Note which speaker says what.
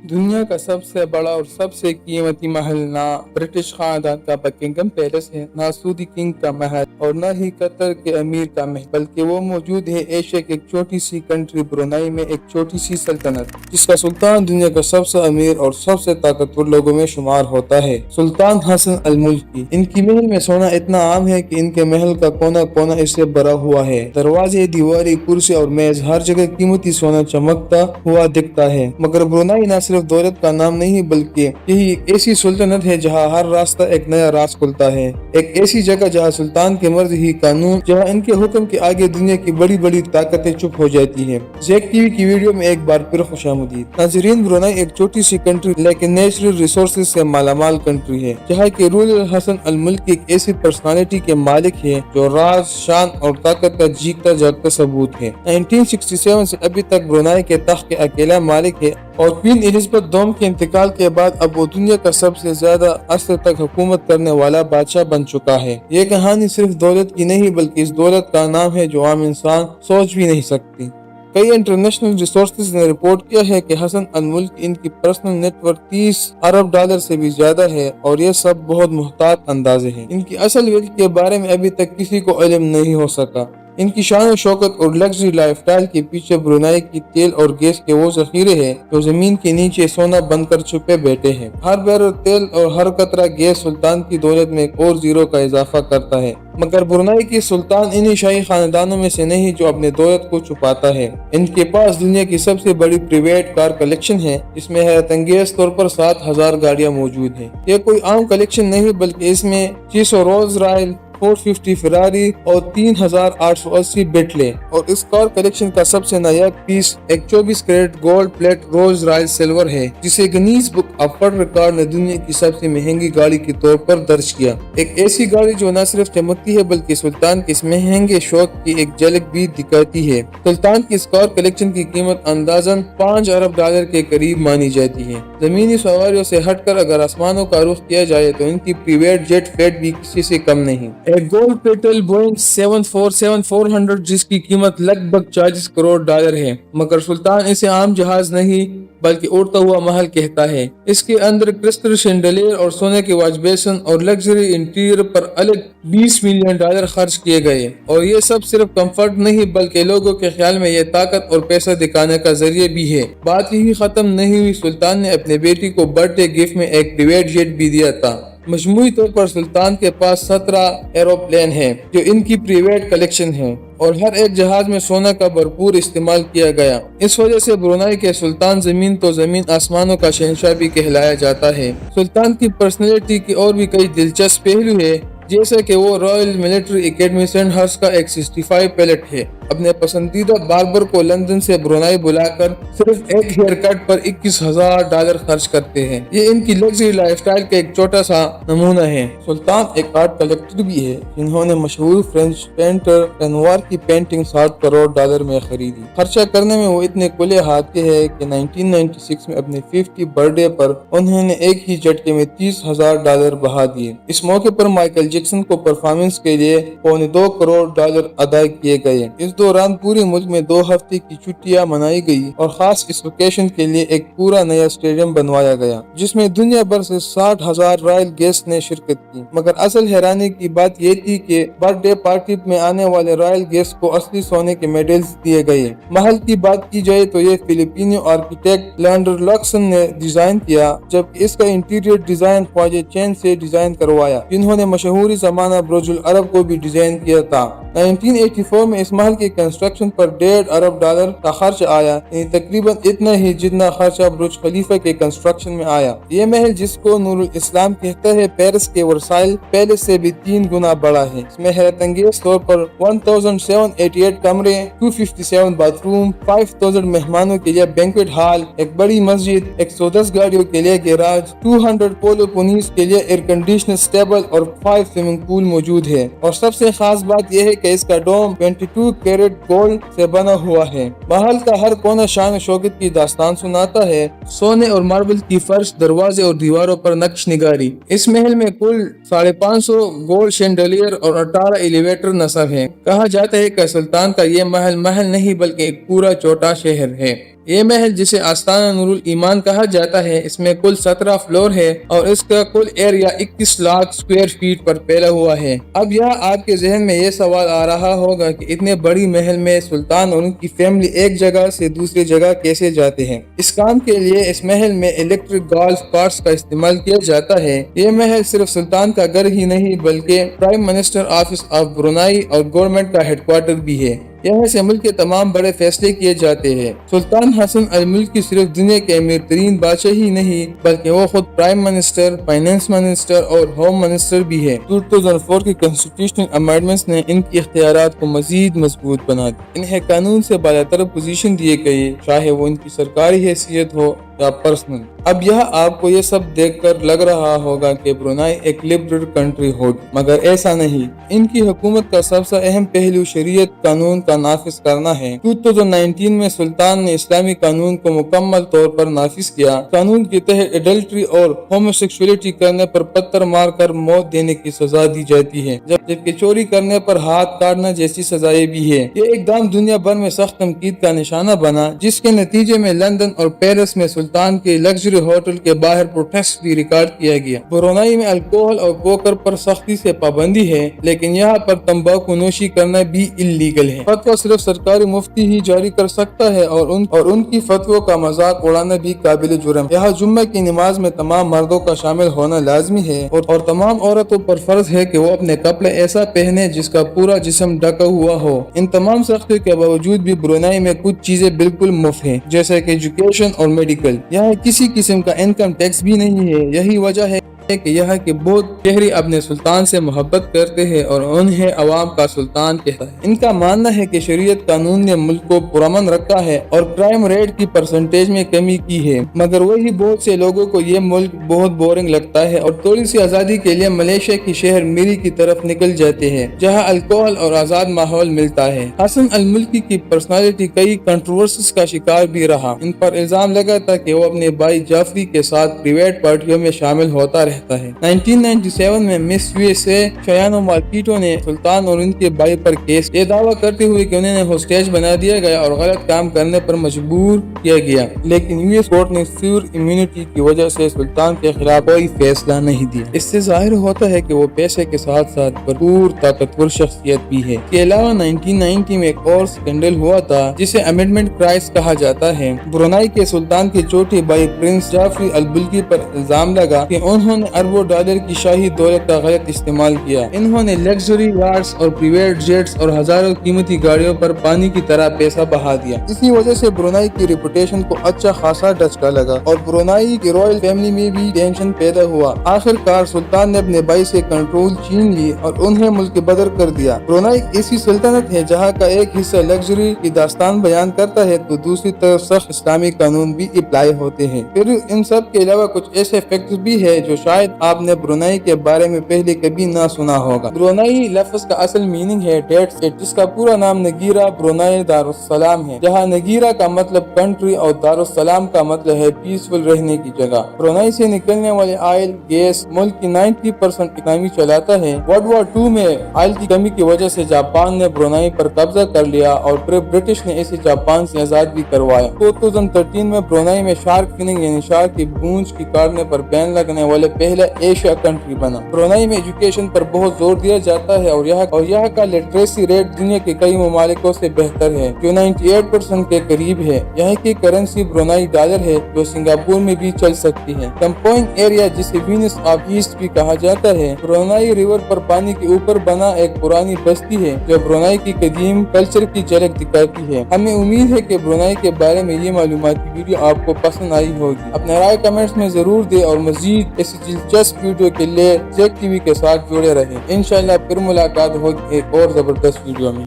Speaker 1: दुनिया का सबसे बड़ा और सबसे कीमती महल ना ब्रिटिश खानदान का बकिंगम पैलेस है, ना सऊदी किंग का महल और न ही कतर के अमीर का महल, बल्कि वो मौजूद है एशिया की एक छोटी सी कंट्री ब्रुनाई में, एक छोटी सी सल्तनत जिसका सुल्तान दुनिया का सबसे अमीर और सबसे ताकतवर लोगों में शुमार होता है। सुल्तान हसन अल मुल्की। इनकी महल में सोना इतना आम है कि इनके महल का कोना कोना इससे भरा हुआ है। दरवाजे, दीवारें, कुर्सी और मेज, हर जगह कीमती सोना चमकता हुआ दिखता है। मगर ब्रुनाई न सिर्फ दौलत का नाम नहीं, बल्कि यही एक ऐसी सुल्तनत है जहाँ हर रास्ता एक नया राज खुलता है। एक ऐसी जगह जहाँ सुल्तान की मर्जी ही कानून, जहाँ इनके हुक्म के आगे दुनिया की बड़ी बड़ी ताकतें चुप हो जाती है। ज़ेक टीवी की वीडियो में एक बार फिर खुशामदीद। नाज़रीन, ब्रुनाई एक छोटी सी कंट्री लेकिन नेचुरल रिसोर्सेज से मालामाल कंट्री है, जहाँ के रूलर हसन अल मुल्की एक ऐसी पर्सनालिटी के मालिक है जो राज, शान और ताकत का जीता जागता सबूत है। 1967 से अभी तक ब्रुनाई के तख्त के अकेला मालिक है और क्वीन एलिजाबेथ दोम के इंतकाल के बाद अब वो दुनिया का सबसे ज्यादा अरसे तक हुकूमत करने वाला बादशाह बन चुका है। ये कहानी सिर्फ दौलत की नहीं, बल्कि इस दौलत का नाम है जो आम इंसान सोच भी नहीं सकती। कई इंटरनेशनल रिसोर्सेज ने रिपोर्ट किया है कि हसन अल मुल्क इनकी पर्सनल नेटवर्क 30 अरब डॉलर से भी ज्यादा है और ये सब बहुत मुहतात अंदाजे हैं। इनकी असल वेल्थ के बारे में अभी तक किसी को इल्म नहीं हो सका। इनकी शान शौकत और लग्जरी लाइफस्टाइल के पीछे ब्रुनाई की तेल और गैस के वो जखीरे हैं जो जमीन के नीचे सोना बनकर छुपे बैठे हैं। हर बैरल तेल और हर कतरा गैस सुल्तान की दौलत में एक और जीरो का इजाफा करता है। मगर ब्रुनाई के सुल्तान इन्हीं शाही खानदानों में से नहीं जो अपने दौलत को छुपाता है। इनके पास दुनिया की सबसे बड़ी प्राइवेट कार कलेक्शन है, जिसमें हैरत अंगेज तौर पर 7000 गाड़ियां मौजूद हैं। यह कोई आम कलेक्शन नहीं, बल्कि इसमें 600 रोल्स रॉयल, 450 फरारी और 3880 बेटले। और इस कार कलेक्शन का सबसे नायाब पीस एक 24 carat gold plate Rolls Royce silver है, जिसे Guinness Book of World Record ने दुनिया की सबसे महंगी गाड़ी के तौर पर दर्ज किया। एक ऐसी गाड़ी जो न सिर्फ चमकती है बल्कि सुल्तान के इस महंगे शौक की एक झलक भी दिखाती है। सुल्तान की इस कार कलेक्शन की कीमत अंदाजन 5 अरब डॉलर के करीब मानी जाती है। जमीनी सवारियों से हटकर अगर आसमानों का रुख किया जाए तो इनकी प्राइवेट जेट फ्लाइट भी किसी से कम नहीं। एक गोल्ड पेटल बोइंग 747-400 जिसकी कीमत लगभग 40 करोड़ डॉलर है, मगर सुल्तान इसे आम जहाज नहीं बल्कि उड़ता हुआ महल कहता है। इसके अंदर क्रिस्टल शैंडलियर और सोने के वॉच बेसन और लग्जरी इंटीरियर पर अलग 20 मिलियन डॉलर खर्च किए गए। और ये सब सिर्फ कंफर्ट नहीं, बल्कि लोगों के ख्याल में ये ताकत और पैसा दिखाने का जरिए भी है। बात यही खत्म नहीं हुई, सुल्तान ने अपने बेटी को बर्थडे गिफ्ट में एक प्राइवेट जेट भी दिया था। मजमूई तौर पर सुल्तान के पास 17 एरोप्लेन हैं जो इनकी प्राइवेट कलेक्शन है और हर एक जहाज में सोना का भरपूर इस्तेमाल किया गया। इस वजह से ब्रुनाई के सुल्तान जमीन तो जमीन आसमानों का शहंशाह भी कहलाया जाता है। सुल्तान की पर्सनैलिटी की और भी कई दिलचस्प पहलू है, जैसे कि वो रॉयल मिलिट्री एकेडमी सेंटहर्स्ट का एक 65 पायलट है। अपने पसंदीदा बार्बर को लंदन से ब्रुनाई बुलाकर सिर्फ एक हेयर कट पर 21,000 डॉलर खर्च करते हैं। ये इनकी लग्जरी लाइफस्टाइल का एक छोटा सा नमूना है। सुल्तान एक आर्ट कलेक्टर भी है, जिन्होंने मशहूर फ्रेंच पेंटर रेनोवार की पेंटिंग 60 करोड़ डॉलर में खरीदी। खर्चा करने में वो इतने खुले हाथ के हैं कि 1996 में अपने 50 बर्थडे पर उन्होंने एक ही झटके में 30,000 डॉलर बहा दिए। इस मौके पर माइकल जैक्सन को परफॉर्मेंस के लिए 2.25 करोड़ डॉलर अदा किए गए। इस दौरान पूरे मुल्क में 2 हफ्ते की छुट्टियां मनाई गई और खास इस वेकेशन के लिए एक पूरा नया स्टेडियम बनवाया गया, जिसमें दुनिया भर से 60,000 रॉयल गेस्ट ने शिरकत की। मगर असल हैरानी की बात ये थी कि बर्थडे पार्टी में आने वाले रॉयल गेस्ट को असली सोने के मेडल्स दिए गए। महल की बात की जाए तो ये फिलिपिनो आर्किटेक्ट लेंडर लॉक्सन ने डिजाइन किया, जबकि इसका इंटीरियर डिजाइन ख्वाजा चैन से डिजाइन करवाया, जिन्होंने मशहूरी जमाना बुर्जुल अरब को भी डिजाइन किया था। 1984 में इस महल की कंस्ट्रक्शन पर 1.5 अरब डॉलर का खर्च आया, यानी तकरीबन इतना ही जितना खर्चा बुर्ज खलीफा के कंस्ट्रक्शन में आया। ये महल, जिसको नूरुल इस्लाम कहता है, पेरिस के वर्साइल पैलेस से भी 3 गुना बड़ा है। इसमें हैरत अंगेज तौर पर 1788 कमरे, 257 बाथरूम, 5000 मेहमानों के लिए बैंक्वेट हॉल, एक बड़ी मस्जिद, 110 गाड़ियों के लिए गैराज, 200 पोलो पोनीस के लिए एयर कंडीशनर स्टेबल और 5 स्विमिंग पूल मौजूद है। और सबसे खास बात यह है कि कि इसका डोम 22 कैरेट गोल्ड से बना हुआ है। महल का हर कोना शान शौकत की दास्तान सुनाता है। सोने और मार्बल की फर्श, दरवाजे और दीवारों पर नक्श निगारी। इस महल में कुल 550 गोल्ड शैंडलियर और 18 एलिवेटर नस्ब है। कहा जाता है कि सुल्तान का ये महल नहीं बल्कि एक पूरा छोटा शहर है। ये महल जिसे आस्ताना नूरुल ईमान कहा जाता है, इसमें कुल 17 फ्लोर है और इसका कुल एरिया 21 लाख स्क्वायर फीट पर फैला हुआ है। अब यह आपके जहन में ये सवाल आ रहा होगा कि इतने बड़ी महल में सुल्तान और उनकी फैमिली एक जगह से दूसरी जगह कैसे जाते हैं। इस काम के लिए इस महल में इलेक्ट्रिक गोल्फ कार्ट्स का इस्तेमाल किया जाता है। ये महल सिर्फ सुल्तान का घर ही नहीं बल्कि prime minister office of Brunei और गवर्नमेंट का हेडक्वार्टर भी है। यहाँ से मुल्क के तमाम बड़े फैसले किए जाते हैं। सुल्तान हसन अल मुल्की सिर्फ दुनिया के अमीर तरीन बादशाह ही नहीं बल्कि वो खुद प्राइम मिनिस्टर, फाइनेंस मिनिस्टर और होम मिनिस्टर भी है। 2004 की कॉन्स्टिट्यूशनल अमेंडमेंट्स ने इनकी इख्तियारात को मजीद मजबूत बना दिया। इन्हें कानून से बालातर पोजीशन दिए गए, चाहे वो इनकी सरकारी हैसियत हो या पर्सनल। अब यह आपको ये सब देखकर लग रहा होगा कि ब्रुनाई एक लिबरल कंट्री होगी, मगर ऐसा नहीं। इनकी हुकूमत का सबसे अहम पहलू शरीयत कानून का नाफिज करना है। 2019 में सुल्तान ने इस्लामी कानून को मुकम्मल तौर पर नाफिज किया। कानून के तहत एडल्ट्री और होमोसेक्सुअलिटी करने पर पत्थर मार कर मौत देने की सजा दी जाती है, जबकि चोरी करने पर हाथ काटना जैसी सजाएं भी है। ये एकदम दुनिया भर में सख्त तनकीद का निशाना बना, जिसके नतीजे में लंदन और पेरिस में सुल्तान के लग्जरी होटल के बाहर प्रोटेस्ट भी रिकॉर्ड किया गया। ब्रुनाई में अल्कोहल और पोकर पर सख्ती से पाबंदी है, लेकिन यहाँ पर तंबाकू नोशी करना भी इल्लीगल है। फतवा सिर्फ सरकारी मुफ्ती ही जारी कर सकता है और उनकी फतवों का मजाक उड़ाना भी काबिल जुर्म। यहाँ जुम्मे की नमाज में तमाम मर्दों का शामिल होना लाजमी है और तमाम औरतों पर फर्ज है कि वो अपने कपड़े ऐसा पहने जिसका पूरा जिस्म ढका हुआ हो। इन तमाम सख्तियों के बावजूद भी ब्रुनाई में कुछ चीजें बिल्कुल मुफ्त है, जैसे कि एजुकेशन और मेडिकल। यहाँ किसी किस्म का इनकम टैक्स भी नहीं है। यही वजह है कि यहाँ के बहुत शहरी अपने सुल्तान से मोहब्बत करते हैं और उन्हें अवाम का सुल्तान कहता है। इनका मानना है कि शरीयत कानून ने मुल्क को पुरअमन रखा है और क्राइम रेट की परसेंटेज में कमी की है, मगर वही बहुत से लोगों को ये मुल्क बहुत बोरिंग लगता है और थोड़ी सी आज़ादी के लिए मलेशिया की शहर मिरी की तरफ निकल जाते हैं, जहाँ अल्कोहल और आज़ाद माहौल मिलता है। हसन अल मुल्की की पर्सनालिटी कई कंट्रोवर्सीज का शिकार भी रहा। इन पर इल्जाम लगा था कि वो अपने भाई जाफरी के साथ प्राइवेट पार्टियों में शामिल होता रहता है। 1997 में मिस यूएसए शयानो मार्किटो ने सुल्तान और उनके भाई पर केस ये दावा करते हुए कि उन्हें होस्टेज बना दिया गया और गलत काम करने पर मजबूर किया गया, लेकिन यूएस कोर्ट ने सिविल इम्यूनिटी की वजह से सुल्तान के खिलाफ कोई फैसला नहीं दिया। इससे जाहिर होता है कि वो पैसे के साथ साथ भरपूर ताकतवर शख्सियत भी है। इसके अलावा 1990 में एक और स्कैंडल हुआ था जिसे अमेंडमेंट क्राइस कहा जाता है। ब्रुनाई के सुल्तान के छोटे भाई प्रिंस जाफरी अल बुल्की पर इल्जाम लगा कि उन्होंने अरबों डॉलर की शाही दौलत का गलत इस्तेमाल किया। इन्होंने लग्जरी यार्ड्स और प्राइवेट जेट्स और हजारों कीमती गाड़ियों पर पानी की तरह पैसा बहा दिया। इसी वजह से ब्रुनाई की रेपुटेशन को अच्छा खासा धचका लगा और ब्रुनाई की रॉयल फैमिली में भी टेंशन पैदा हुआ। आखिरकार सुल्तान ने अपने भाई से कंट्रोल छीन ली और उन्हें मुल्क बदर कर दिया। ब्रुनाई ऐसी सल्तनत है जहाँ का एक हिस्सा लग्जरी की दास्तान बयान करता है तो दूसरी तरफ सख्त इस्लामी कानून भी अप्लाई होते हैं। फिर इन सब के अलावा कुछ ऐसे फैक्ट्स भी है जो शायद आपने ब्रुनाई के बारे में पहले कभी ना सुना होगा। ब्रुनाई लफ्ज का असल मीनिंग है डेड स्टेट, जिसका पूरा नाम नगीरा ब्रुनाई दारुस्सलाम है, जहाँ नगीरा का मतलब कंट्री और दारुस्सलाम का मतलब है पीसफुल रहने की जगह। ब्रुनाई से निकलने वाले ऑयल गैस मुल्क की 90% इकोनॉमी चलाता है। वर्ल्ड वॉर 2 में ऑयल की कमी की वजह से जापान ने ब्रुनाई पर कब्जा कर लिया और फिर ब्रिटिश ने इसे जापान से आजाद भी करवाया। 2013 में ब्रुनाई में शार्क फिनिंग यानी शार्क की पूंछ की काटने पर बैन लगने वाले पहला एशिया कंट्री बना। ब्रुनाई में एजुकेशन पर बहुत जोर दिया जाता है और यहाँ का लिटरेसी रेट दुनिया के कई ममालिकों से बेहतर है, जो 98% के करीब है। यहाँ की करेंसी ब्रुनाई डॉलर है, जो सिंगापुर में भी चल सकती है। कंपोइंग एरिया, जिसे वीनस ऑफ ईस्ट भी कहा जाता है, ब्रुनाई रिवर पर पानी के ऊपर बना एक पुरानी बस्ती है जो ब्रुनाई की कदीम कल्चर की झलक दिखाती है। हमें उम्मीद है कि ब्रुनाई के बारे में ये मालूमाती वीडियो आपको पसंद आई होगी। अपने राय कमेंट्स में जरूर दे और मजीद ऐसी दिलचस्प वीडियो के लिए जेक टीवी के साथ जुड़े रहें। इंशाल्लाह फिर मुलाकात होगी एक और जबरदस्त वीडियो में।